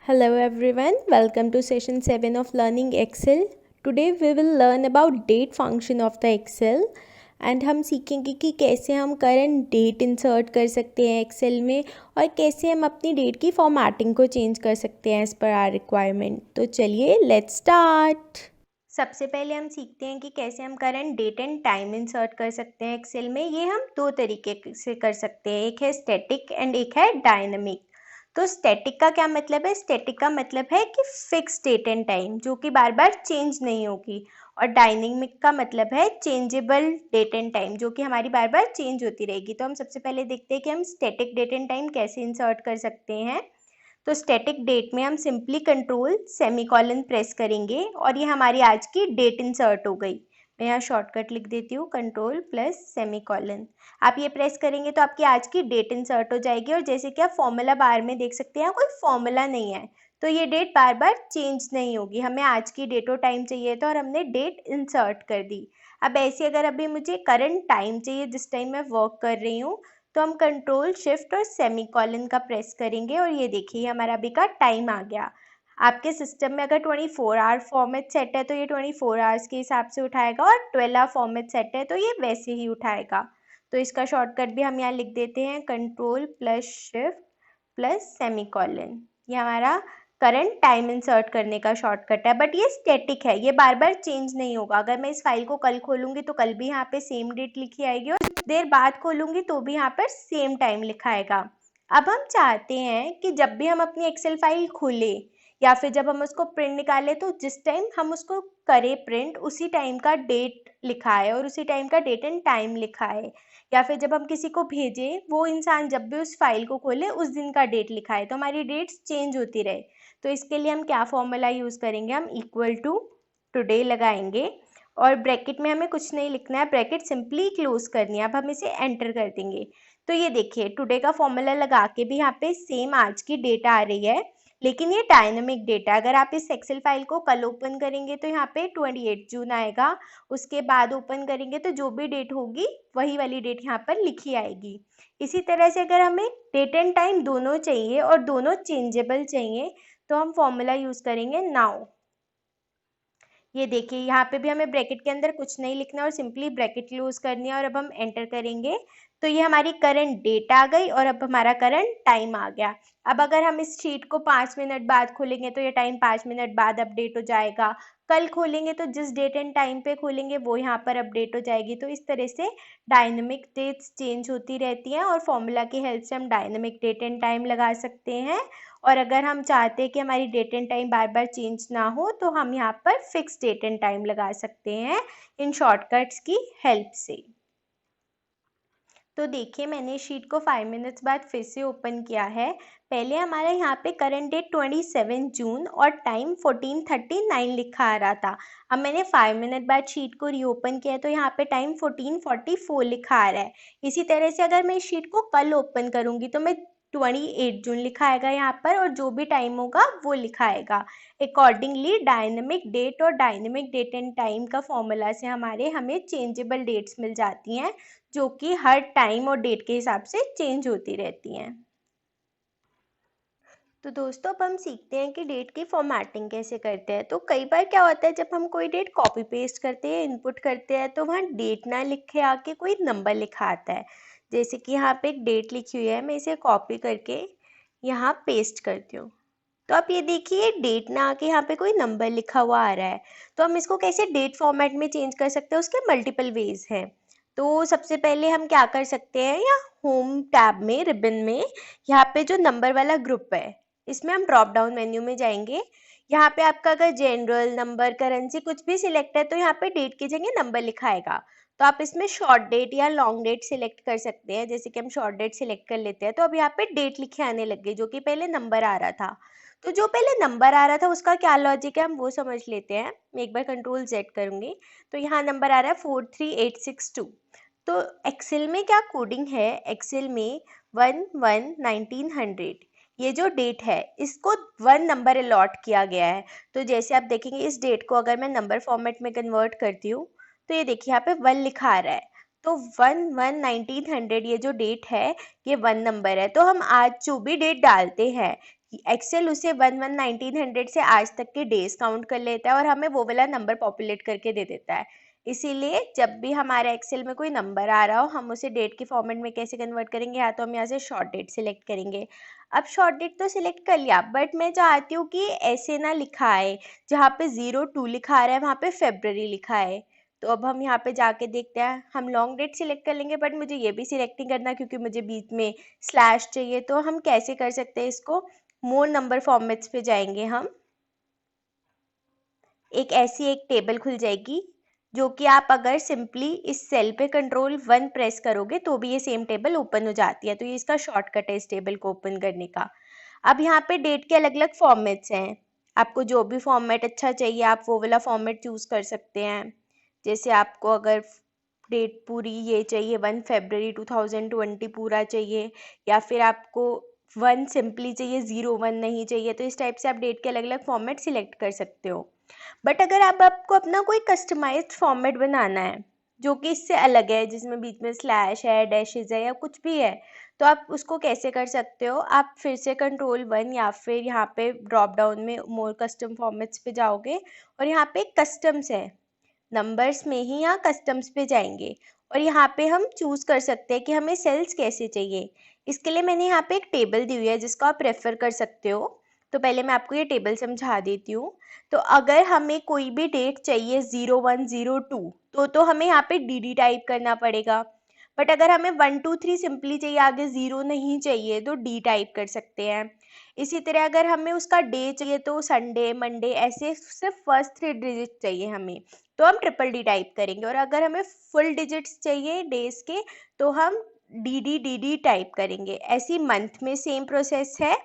Hello everyone, welcome to session 7 of learning Excel. Today we will learn about date function of the Excel and हम सीखेंगे कि कैसे हम current date insert कर सकते हैं एक्सेल में और कैसे हम अपनी डेट की फॉर्मेटिंग को चेंज कर सकते हैं एज पर आवर रिक्वायरमेंट। तो चलिए लेट्स स्टार्ट। सबसे पहले हम सीखते हैं कि कैसे हम current date and time insert कर सकते हैं एक्सेल में। ये हम दो तरीके से कर सकते हैं, एक है स्टैटिक एंड एक है डायनामिक। तो स्टैटिक का क्या मतलब है? स्टैटिक का मतलब है कि फिक्स डेट एंड टाइम जो कि बार बार चेंज नहीं होगी, और डायनेमिक का मतलब है चेंजेबल डेट एंड टाइम जो कि हमारी बार बार चेंज होती रहेगी। तो हम सबसे पहले देखते हैं कि हम स्टैटिक डेट एंड टाइम कैसे इंसर्ट कर सकते हैं। तो स्टैटिक डेट में हम सिंपली कंट्रोल सेमीकोलन प्रेस करेंगे और ये हमारी आज की डेट इंसर्ट हो गई। मैं यहाँ शॉर्टकट लिख देती हूँ, कंट्रोल प्लस सेमीकोलन। आप ये प्रेस करेंगे तो आपकी आज की डेट इंसर्ट हो जाएगी। और जैसे कि आप फॉर्मूला बार में देख सकते हैं, कोई फॉर्मूला नहीं है तो ये डेट बार बार चेंज नहीं होगी। हमें आज की डेट और टाइम चाहिए था और हमने डेट इंसर्ट कर दी। अब ऐसे अगर अभी मुझे करंट टाइम चाहिए जिस टाइम मैं वर्क कर रही हूँ, तो हम कंट्रोल शिफ्ट और सेमीकोलन का प्रेस करेंगे और ये देखिए हमारा अभी का टाइम आ गया। आपके सिस्टम में अगर 24 आवर फॉर्मेट सेट है तो ये 24 आवर्स के हिसाब से उठाएगा, और 12 आवर फॉर्मेट सेट है तो ये वैसे ही उठाएगा। तो इसका शॉर्टकट भी हम यहाँ लिख देते हैं, control plus shift plus semicolon. ये हमारा करंट टाइम इंसर्ट करने का शॉर्टकट है, बट ये स्टैटिक है, ये बार बार चेंज नहीं होगा। अगर मैं इस फाइल को कल खोलूंगी तो कल भी यहाँ पे सेम डेट लिखी आएगी, और देर बाद खोलूंगी तो भी यहाँ पर सेम टाइम लिखा आएगा। अब हम चाहते हैं कि जब भी हम अपनी एक्सेल फाइल खोले या फिर जब हम उसको प्रिंट निकाले तो जिस टाइम हम उसको करें प्रिंट उसी टाइम का डेट लिखा है और उसी टाइम का डेट एंड टाइम लिखा है, या फिर जब हम किसी को भेजें वो इंसान जब भी उस फाइल को खोले उस दिन का डेट लिखा है, तो हमारी डेट्स चेंज होती रहे। तो इसके लिए हम क्या फॉर्मूला यूज़ करेंगे, हम इक्वल टू टुडे लगाएंगे और ब्रैकेट में हमें कुछ नहीं लिखना है, ब्रैकेट सिंपली क्लोज करनी है। अब हम इसे एंटर कर देंगे तो ये देखिए टुडे का फॉर्मूला लगा के भी यहाँ पे सेम आज की डेट आ रही है, लेकिन ये डायनामिक डेटा। अगर आप इस एक्सेल फाइल को कल ओपन करेंगे तो यहाँ पे 28 जून आएगा, उसके बाद ओपन करेंगे तो जो भी डेट होगी वही वाली डेट यहाँ पर लिखी आएगी। इसी तरह से अगर हमें डेट एंड टाइम दोनों चाहिए और दोनों चेंजेबल चाहिए तो हम फॉर्मूला यूज़ करेंगे नाउ। ये देखिए यहाँ पे भी हमें ब्रैकेट के अंदर कुछ नहीं लिखना है और सिंपली ब्रैकेट क्लोज करनी है, और अब हम एंटर करेंगे तो ये हमारी करंट डेट आ गई और अब हमारा करंट टाइम आ गया। अब अगर हम इस शीट को 5 मिनट बाद खोलेंगे तो ये टाइम 5 मिनट बाद अपडेट हो जाएगा। कल खोलेंगे तो जिस डेट एंड टाइम पे खोलेंगे वो यहाँ पर अपडेट हो जाएगी। तो इस तरह से डायनेमिक डेट्स चेंज होती रहती हैं और फॉर्मूला की हेल्प से हम डायनेमिक डेट एंड टाइम लगा सकते हैं। और अगर हम चाहते हैं कि हमारी डेट एंड टाइम बार बार चेंज ना हो तो हम यहाँ पर फिक्स डेट एंड टाइम लगा सकते हैं इन शॉर्टकट्स की हेल्प से। तो देखिए मैंने शीट को 5 मिनट्स बाद फिर से ओपन किया है। पहले हमारा यहाँ पे करंट डेट 27 जून और टाइम 14:39 लिखा आ रहा था। अब मैंने 5 मिनट बाद शीट को रीओपन किया तो यहाँ पे टाइम 14:44 लिखा आ रहा है। इसी तरह से अगर मैं इस शीट को कल ओपन करूँगी तो मैं 28 जून लिखा आएगा यहाँ पर, और जो भी टाइम होगा वो लिखा आएगा। अकॉर्डिंगली डायनेमिक डेट और डायनेमिक डेट एंड टाइम का फॉर्मूला से हमें चेंजेबल डेट्स मिल जाती हैं जो कि हर टाइम और डेट के हिसाब से चेंज होती रहती हैं। तो दोस्तों अब हम सीखते हैं कि डेट की फॉर्मेटिंग कैसे करते हैं। तो कई बार क्या होता है, जब हम कोई डेट कॉपी पेस्ट करते हैं, इनपुट करते हैं, तो वहाँ डेट ना लिखे आके कोई नंबर लिखा आता है। जैसे कि यहाँ पे एक डेट लिखी हुई है, मैं इसे कॉपी करके यहाँ पेस्ट करती हूँ। तो आप ये देखिए डेट ना आके यहाँ पे कोई नंबर लिखा हुआ आ रहा है। तो हम इसको कैसे डेट फॉर्मेट में चेंज कर सकते हैं, उसके मल्टीपल वेज हैं। तो सबसे पहले हम क्या कर सकते हैं, या होम टैब में रिबन में यहाँ पे जो नंबर वाला ग्रुप है इसमें हम ड्रॉप डाउन मेन्यू में जाएंगे। यहाँ पे आपका अगर जनरल, नंबर, करेंसी कुछ भी सिलेक्ट है तो यहाँ पे डेट की जगह नंबर लिखा आएगा। तो आप इसमें शॉर्ट डेट या लॉन्ग डेट सिलेक्ट कर सकते हैं। जैसे कि हम शॉर्ट डेट सिलेक्ट कर लेते हैं तो अब यहाँ पे डेट लिखे आने लग गई, जो कि पहले नंबर आ रहा था। तो जो पहले नंबर आ रहा था उसका क्या लॉजिक है हम वो समझ लेते हैं। मैं एक बार कंट्रोल Z करूंगी तो यहाँ नंबर आ रहा है 43862। तो एक्सेल में क्या कोडिंग है, एक्सेल में 11 1900 ये जो डेट है इसको 1 नंबर अलॉट किया गया है। तो जैसे आप देखेंगे इस डेट को अगर मैं नंबर फॉर्मेट में कन्वर्ट करती हूँ तो ये देखिए यहाँ पे 1 लिखा आ रहा है। तो 11 1900 ये जो डेट है ये 1 नंबर है। तो हम आज जो भी डेट डालते हैं एक्सेल उसे 1900 से आज तक के डेज काउंट कर लेता है और हमें वो वाला नंबर पॉपुलेट करके दे देता है। इसीलिए जब भी हमारे एक्सेल में कोई नंबर आ रहा हो हम उसे डेट के फॉर्मेट में कैसे कन्वर्ट करेंगे, या तो हम यहाँ से शॉर्ट डेट सिलेक्ट करेंगे। अब शॉर्ट डेट तो सिलेक्ट कर लिया, बट मैं चाहती हूँ कि ऐसे ना लिखा है, जहाँ पे 02 लिखा आ रहा है वहाँ पे फेब्रवरी लिखा है। तो अब हम यहाँ पे जाके देखते हैं, हम लॉन्ग डेट सिलेक्ट कर लेंगे, बट मुझे ये भी सिलेक्ट नहीं करना क्योंकि मुझे बीच में स्लैश चाहिए। तो हम कैसे कर सकते हैं इसको, मोर नंबर फॉर्मेट्स पे जाएंगे हम, एक टेबल खुल जाएगी जो कि आप अगर सिंपली इस सेल पे Ctrl+1 प्रेस करोगे तो भी ये सेम टेबल ओपन हो जाती है। तो ये इसका शॉर्टकट है इस टेबल को ओपन करने का। अब यहाँ पे डेट के अलग अलग फॉर्मेट्स हैं, आपको जो भी फॉर्मेट अच्छा चाहिए आप वो वाला फॉर्मेट चूज कर सकते हैं। जैसे आपको अगर डेट पूरी ये चाहिए 1 फरवरी 2020 पूरा चाहिए, या फिर आपको 1 सिंपली चाहिए 01 नहीं चाहिए, तो इस टाइप से आप डेट के अलग अलग फॉर्मेट सिलेक्ट कर सकते हो। बट अगर आपको अपना कोई कस्टमाइज्ड फॉर्मेट बनाना है जो कि इससे अलग है, जिसमें बीच में स्लैश है, डैशेज है या कुछ भी है, तो आप उसको कैसे कर सकते हो, आप फिर से Ctrl+1 या फिर यहाँ पे ड्रॉप डाउन में मोर कस्टम फॉर्मेट्स पे जाओगे और यहाँ पे कस्टम्स है, नंबर्स में ही यहाँ कस्टम्स पे जाएंगे और यहाँ पे हम चूज कर सकते हैं कि हमें सेल्स कैसे चाहिए। इसके लिए मैंने यहाँ पे एक टेबल दी हुई है जिसको आप रेफर कर सकते हो। तो पहले मैं आपको ये टेबल समझा देती हूँ। तो अगर हमें कोई भी डेट चाहिए 0102 तो हमें यहाँ पे डी टाइप करना पड़ेगा। बट अगर हमें 123 सिंपली चाहिए, आगे 0 नहीं चाहिए, तो डी टाइप कर सकते हैं। इसी तरह अगर हमें उसका डे चाहिए तो संडे, मंडे, ऐसे सिर्फ फर्स्ट 3 डिजिट चाहिए हमें, तो हम डी टाइप करेंगे। और अगर हमें फुल डिजिट्स चाहिए डेज के तो हम डी टाइप करेंगे। ऐसी मंथ में सेम प्रोसेस है।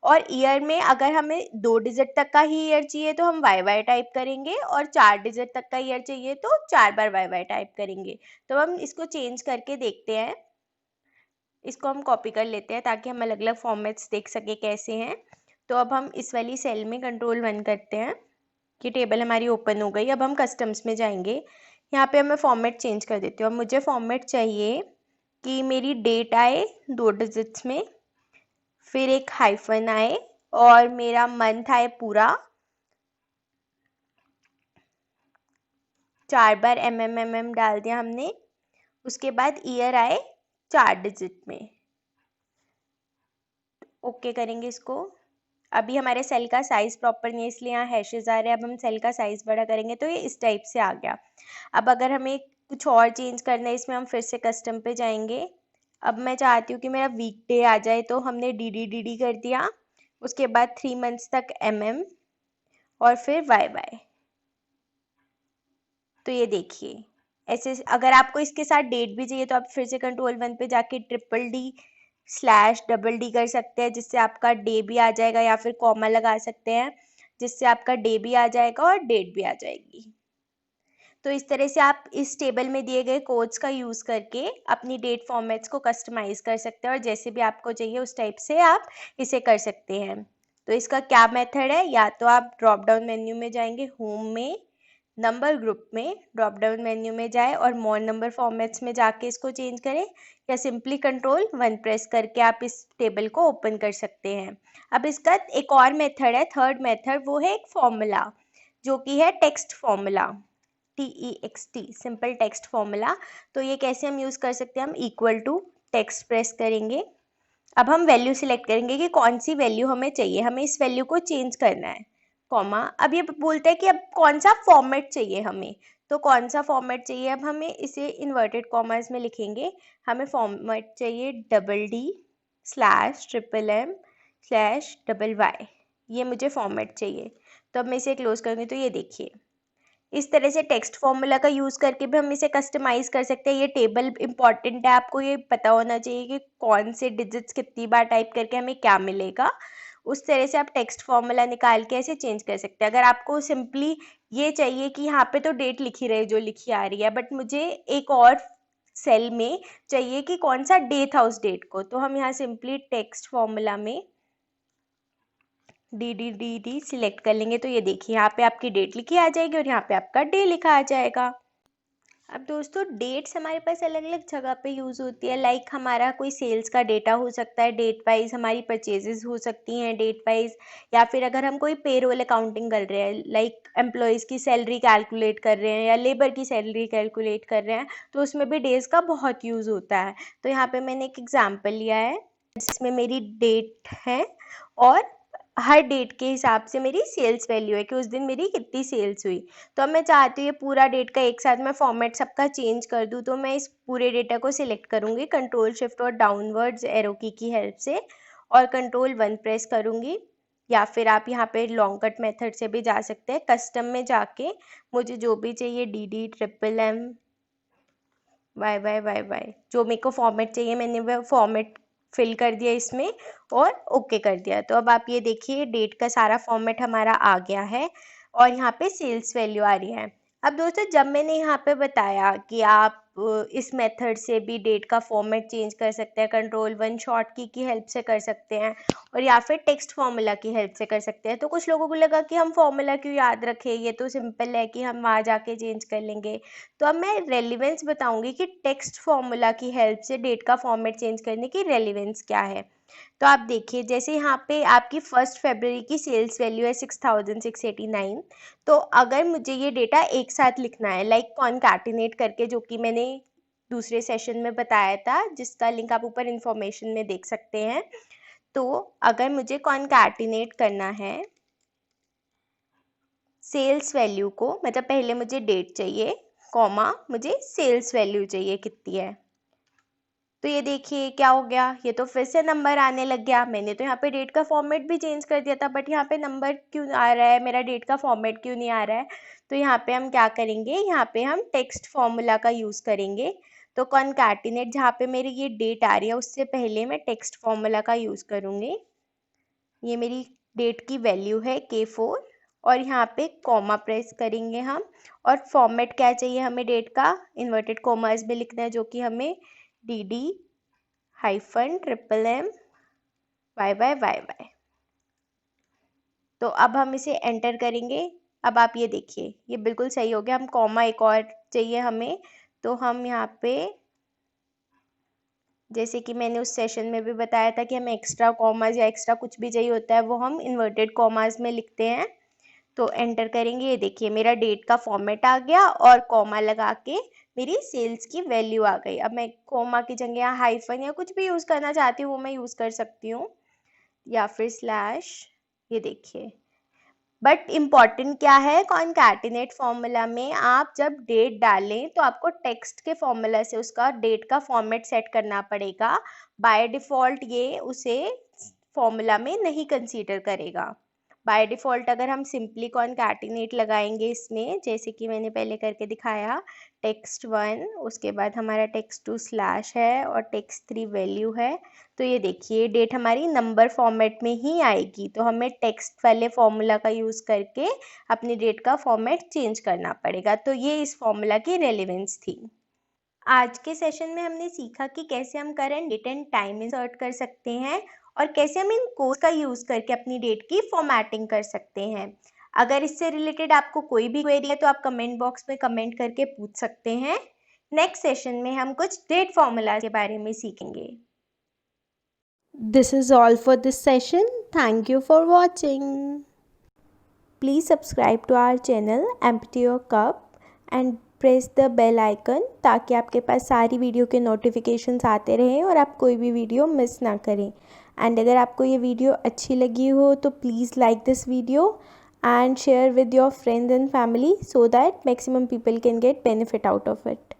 और ईयर में अगर हमें 2 डिजिट तक का ही ईयर चाहिए तो हम वाई टाइप करेंगे, और 4 डिजिट तक का ईयर चाहिए तो 4 बार वाई टाइप करेंगे। तो हम इसको चेंज करके देखते हैं। इसको हम कॉपी कर लेते हैं ताकि हम अलग अलग फॉर्मेट्स देख सके कैसे हैं। तो अब हम इस वाली सेल में Ctrl+1 करते हैं कि टेबल हमारी ओपन हो गई। अब हम कस्टम्स में जाएंगे, यहाँ पे मैं फॉर्मेट चेंज कर देती हूँ। अब मुझे फॉर्मेट चाहिए कि मेरी डेट आए 2 डिजिट्स में, फिर एक हाइफन आए और मेरा मंथ आए पूरा, 4 बार डाल दिया हमने। उसके बाद ईयर आए 4 डिजिट में। ओके करेंगे इसको। अभी हमारे सेल का साइज प्रॉपर नहीं है इसलिए यहाँ हैशेस आ रहे हैं। अब हम सेल का साइज बड़ा करेंगे तो ये इस टाइप से आ गया। अब अगर हमें कुछ और चेंज करना है इसमें, हम फिर से कस्टम पे जाएंगे। अब मैं चाहती हूँ कि मेरा वीक डे आ जाए, तो हमने डी कर दिया। उसके बाद 3 मंथ्स तक और फिर वाई। तो ये देखिए ऐसे। अगर आपको इसके साथ डेट भी चाहिए तो आप फिर से Ctrl+1 पे जाके डी कर सकते हैं, जिससे आपका डे भी आ जाएगा, या फिर कॉमा लगा सकते हैं जिससे आपका डे भी आ जाएगा और डेट भी आ जाएगी। तो इस तरह से आप इस टेबल में दिए गए कोड्स का यूज करके अपनी डेट फॉर्मेट्स को कस्टमाइज कर सकते हैं, और जैसे भी आपको चाहिए उस टाइप से आप इसे कर सकते हैं। तो इसका क्या मेथड है, या तो आप ड्रॉप डाउन मेन्यू में जाएंगे, होम में नंबर ग्रुप में ड्रॉप डाउन मेन्यू में जाए और मोर नंबर फॉर्मेट्स में जाके इसको चेंज करें, या सिंपली Ctrl+1 प्रेस करके आप इस टेबल को ओपन कर सकते हैं। अब इसका एक और मेथड है, थर्ड मेथड, वो है एक फॉर्मूला जो कि है text formula, TEXT, simple text formula. तो ये कैसे हम यूज कर सकते हैं, हम इक्वल टू टेक्स्ट प्रेस करेंगे। अब हम वैल्यू सिलेक्ट करेंगे कि कौन सी वैल्यू हमें चाहिए, हमें इस वैल्यू को चेंज करना है, कॉमा। अब ये बोलते हैं कि अब कौन सा फॉर्मेट चाहिए हमें, तो कौन सा फॉर्मेट चाहिए, अब हमें इसे इन्वर्टेड कॉमर्स में लिखेंगे। हमें फॉर्मेट चाहिए DD/MM/YY, ये मुझे फॉर्मेट चाहिए। तो अब मैं इसे क्लोज करूँगी तो ये देखिए इस तरह से टेक्स्ट फॉर्मूला का यूज करके भी हम इसे कस्टमाइज कर सकते हैं। ये टेबल इंपॉर्टेंट है, आपको ये पता होना चाहिए कि कौन से डिजिट्स कितनी बार टाइप करके हमें क्या मिलेगा। उस तरह से आप टेक्स्ट फॉर्मूला निकाल के ऐसे चेंज कर सकते हैं। अगर आपको सिंपली ये चाहिए कि यहाँ पे तो डेट लिखी रहे जो लिखी आ रही है, बट मुझे एक और सेल में चाहिए कि कौन सा डे था उस डेट को, तो हम यहाँ सिंपली टेक्स्ट फॉर्मूला में डी सिलेक्ट कर लेंगे। तो ये देखिए यहाँ पे आपकी डेट लिखी आ जाएगी और यहाँ पे आपका डे लिखा आ जाएगा। अब दोस्तों डेट्स हमारे पास अलग अलग जगह पे यूज़ होती है। लाइक हमारा कोई सेल्स का डेटा हो सकता है डेट वाइज, हमारी परचेजेस हो सकती हैं डेट वाइज, या फिर अगर हम कोई पेरोल अकाउंटिंग कर रहे हैं, लाइक एम्प्लॉयज़ की सैलरी कैलकुलेट कर रहे हैं या लेबर की सैलरी कैलकुलेट कर रहे हैं, तो उसमें भी डेज का बहुत यूज़ होता है। तो यहाँ पे मैंने एक एग्जाम्पल लिया है जिसमें मेरी डेट है और हर डेट के हिसाब से मेरी सेल्स वैल्यू है कि उस दिन मेरी कितनी सेल्स हुई। तो अब मैं चाहती हूँ ये पूरा डेट का एक साथ मैं फॉर्मेट सबका चेंज कर दूँ, तो मैं इस पूरे डेटा को सिलेक्ट करूँगी कंट्रोल शिफ्ट और डाउनवर्ड्स एरो की हेल्प से, और कंट्रोल 1 प्रेस करूँगी। या फिर आप यहाँ पे लॉन्ग कट मेथड से भी जा सकते हैं। कस्टम में जाके मुझे जो भी चाहिए DD MM YY जो मेरे को फॉर्मेट चाहिए मैंने वह फॉर्मेट फिल कर दिया इसमें और ओके कर दिया। तो अब आप ये देखिए डेट का सारा फॉर्मेट हमारा आ गया है और यहाँ पे सेल्स वैल्यू आ रही है। अब दोस्तों जब मैंने यहाँ पे बताया कि आप इस मेथड से भी डेट का फॉर्मेट चेंज कर सकते हैं, कंट्रोल 1 शॉर्ट की हेल्प से कर सकते हैं और या फिर टेक्स्ट फॉर्मूला की हेल्प से कर सकते हैं, तो कुछ लोगों को लगा कि हम फॉर्मूला क्यों याद रखें, ये तो सिंपल है कि हम वहाँ जाके चेंज कर लेंगे। तो अब मैं रेलिवेंस बताऊंगी कि टेक्स्ट फॉर्मूला की हेल्प से डेट का फॉर्मेट चेंज करने की रेलिवेंस क्या है। तो आप देखिए जैसे यहाँ पे आपकी 1 फरवरी की सेल्स वैल्यू है 6689। तो अगर मुझे ये डेटा एक साथ लिखना है लाइक कॉन्कैटिनेट करके, जो कि मैंने दूसरे सेशन में बताया था जिसका लिंक आप ऊपर इन्फॉर्मेशन में देख सकते हैं। तो अगर मुझे कॉन्कैटिनेट करना है सेल्स वैल्यू को, मतलब पहले मुझे डेट चाहिए कॉमा मुझे सेल्स वैल्यू चाहिए कितनी है, तो ये देखिए क्या हो गया, ये तो फिर से नंबर आने लग गया। मैंने तो यहाँ पे डेट का फॉर्मेट भी चेंज कर दिया था, बट यहाँ पे नंबर क्यों आ रहा है, मेरा डेट का फॉर्मेट क्यों नहीं आ रहा है। तो यहाँ पे हम क्या करेंगे, यहाँ पे हम टेक्स्ट फॉर्मूला का यूज़ करेंगे। तो कॉन्कैटिनेट जहाँ पे मेरी ये डेट आ रही है उससे पहले मैं टेक्स्ट फॉर्मूला का यूज़ करूँगी। ये मेरी डेट की वैल्यू है K4 और यहाँ पे कॉमा प्रेस करेंगे हम, और फॉर्मेट क्या चाहिए हमें डेट का, इन्वर्टेड कॉमास में लिखना है जो कि हमें DD -MM YY। तो अब हम इसे एंटर करेंगे। अब आप ये देखिए ये बिल्कुल सही हो गया। हम कॉमा एक और चाहिए हमें, तो हम यहाँ पे जैसे कि मैंने उस सेशन में भी बताया था कि हमें एक्स्ट्रा कॉमास या एक्स्ट्रा कुछ भी चाहिए होता है वो हम इन्वर्टेड कॉमास में लिखते हैं। तो एंटर करेंगे, ये देखिए मेरा डेट का फॉर्मेट आ गया और कॉमा लगा के मेरी सेल्स की वैल्यू आ गई। अब मैं कॉमा की जगह हाइफन या कुछ भी यूज़ करना चाहती हूँ वो मैं यूज़ कर सकती हूँ, या फिर स्लैश। ये देखिए बट इम्पॉर्टेंट क्या है, कॉन्कैटिनेट फॉर्मूला में आप जब डेट डालें तो आपको टेक्स्ट के फॉर्मूला से उसका डेट का फॉर्मेट सेट करना पड़ेगा। बाय डिफ़ॉल्ट ये उसे फॉर्मूला में नहीं कंसीडर करेगा। बाय डिफ़ॉल्ट अगर हम सिंपली कॉन्कैटिनेट लगाएंगे इसमें, जैसे कि मैंने पहले करके दिखाया, text1 उसके बाद हमारा text2 स्लैश है और text3 वैल्यू है, तो ये देखिए डेट हमारी नंबर फॉर्मेट में ही आएगी। तो हमें टेक्स्ट वाले फॉर्मूला का यूज़ करके अपनी डेट का फॉर्मेट चेंज करना पड़ेगा। तो ये इस फॉर्मूला की रेलिवेंस थी। आज के सेशन में हमने सीखा कि कैसे हम current date and time insert कर सकते हैं और कैसे हम इन कोड का यूज़ करके अपनी डेट की फॉर्मेटिंग कर सकते हैं। अगर इससे रिलेटेड आपको कोई भी क्वेरी है तो आप कमेंट बॉक्स में कमेंट करके पूछ सकते हैं। नेक्स्ट सेशन में हम कुछ डेट फॉर्मूला के बारे में सीखेंगे। This is all for this session. Thank you for watching. Please subscribe to our channel Empty Your Cup and press the bell icon ताकि आपके पास सारी वीडियो के नोटिफिकेशंस आते रहें और आप कोई भी वीडियो मिस ना करें। एंड अगर आपको ये वीडियो अच्छी लगी हो तो please like this video and share with your friends and family so that maximum people can get benefit out of it.